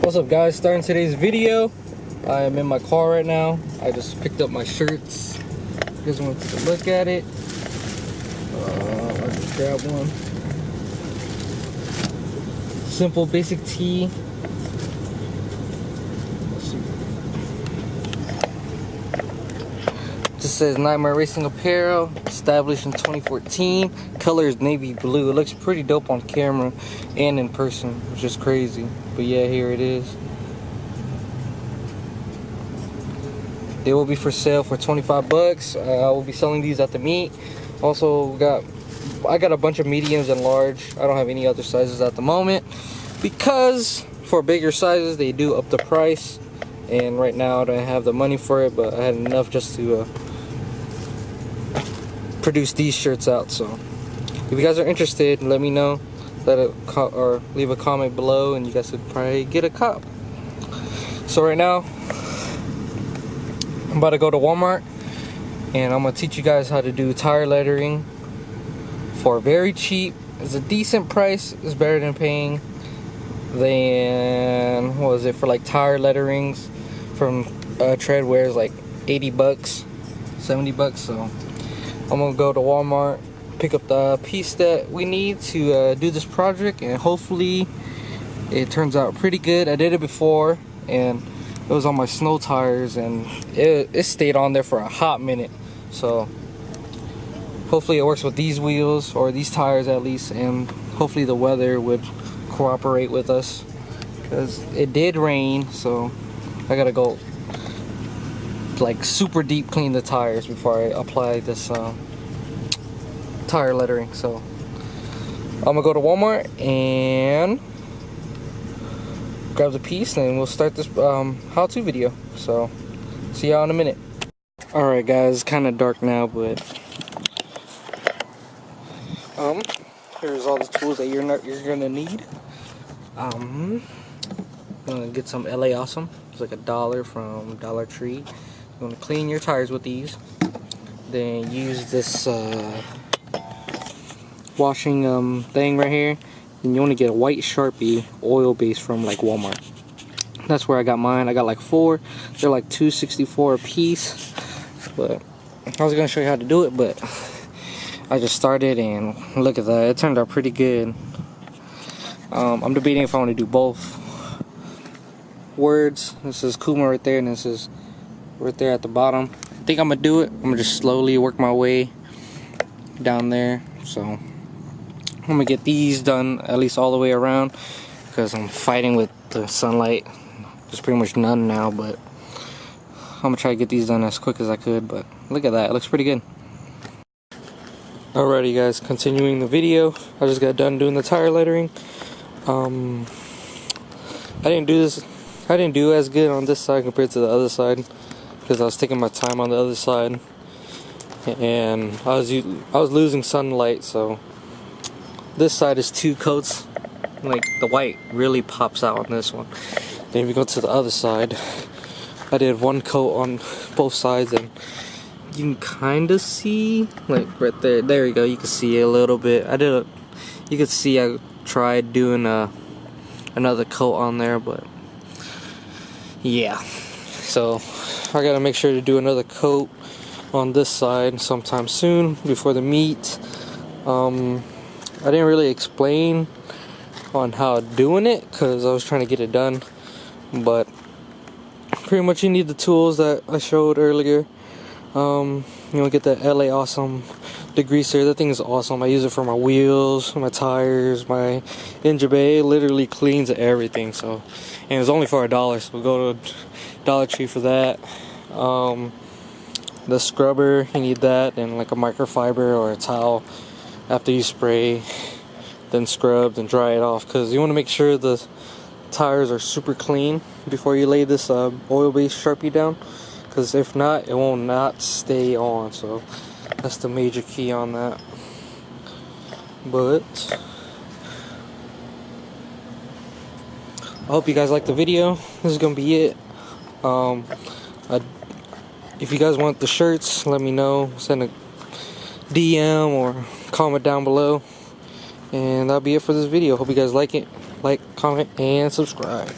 What's up, guys? Starting today's video. I am in my car right now. I just picked up my shirts. You guys want to take a look at it? I'll just grab one. Simple basic tee. Just says Nightmare Racing Apparel, established in 2014. Color is navy blue. It looks pretty dope on camera and in person, which is crazy. But yeah, here it is. They will be for sale for 25 bucks. I will be selling these at the meet. Also, I got a bunch of mediums and large. I don't have any other sizes at the moment because for bigger sizes they do up the price. And right now I don't have the money for it, but I had enough just to produce these shirts out. So if you guys are interested, let me know. Or leave a comment below and you guys could probably get a cop. So right now I'm about to go to Walmart and I'm gonna teach you guys how to do tire lettering for very cheap. It's a decent price. It's better than paying than, what was it, for like tire letterings from Treadwear is like 80 bucks, 70 bucks. So I'm gonna go to Walmart, pick up the piece that we need to do this project, and hopefully it turns out pretty good. I did it before and it was on my snow tires and it stayed on there for a hot minute. So hopefully it works with these wheels, or these tires at least, and hopefully the weather would cooperate with us because it did rain. So I gotta go like super deep clean the tires before I apply this tire lettering. So I'm gonna go to Walmart and grab the piece and we'll start this how-to video. So see y'all in a minute. Alright guys, it's kind of dark now, but here's all the tools that you're gonna need. I'm gonna get some LA Awesome. It's like $1 from Dollar Tree. You're gonna clean your tires with these. Then use this washing thing right here. And you want to get a white Sharpie oil base from like Walmart. That's where I got mine. I got like 4. They're like $2.64 a piece. But I was gonna show you how to do it, but I just started and look at that. It turned out pretty good. I'm debating if I want to do both words. This is Kuma right there, and this is right there at the bottom. I think I'm gonna do it. I'm gonna just slowly work my way down there. So I'm gonna get these done at least all the way around because I'm fighting with the sunlight. There's pretty much none now, but I'm gonna try to get these done as quick as I could. But look at that, it looks pretty good. Alrighty guys, continuing the video. I just got done doing the tire lettering. I didn't do as good on this side compared to the other side because I was taking my time on the other side and I was losing sunlight. So this side is 2 coats, like the white really pops out on this one. Then if you go to the other side, I did 1 coat on both sides, and you can kind of see like right there. There you go. You can see a little bit. You could see I tried doing another coat on there, but yeah. So I gotta make sure to do another coat on this side sometime soon before the meet. I didn't really explain on how doing it because I was trying to get it done, but pretty much you need the tools that I showed earlier. You know, get the LA Awesome degreaser. That thing is awesome. I use it for my wheels, my tires, my engine bay. It literally cleans everything. So, and it's only for $1, so go to Dollar Tree for that. The scrubber, you need that, and like a microfiber or a towel after you spray, then scrub, then dry it off, because you want to make sure the tires are super clean before you lay this oil-based Sharpie down, because if not, it will not stay on. So that's the major key on that. But I hope you guys liked the video. This is gonna be it. If you guys want the shirts, let me know. Send a DM or comment down below. And that'll be it for this video. Hope you guys like it. Like, comment, and subscribe.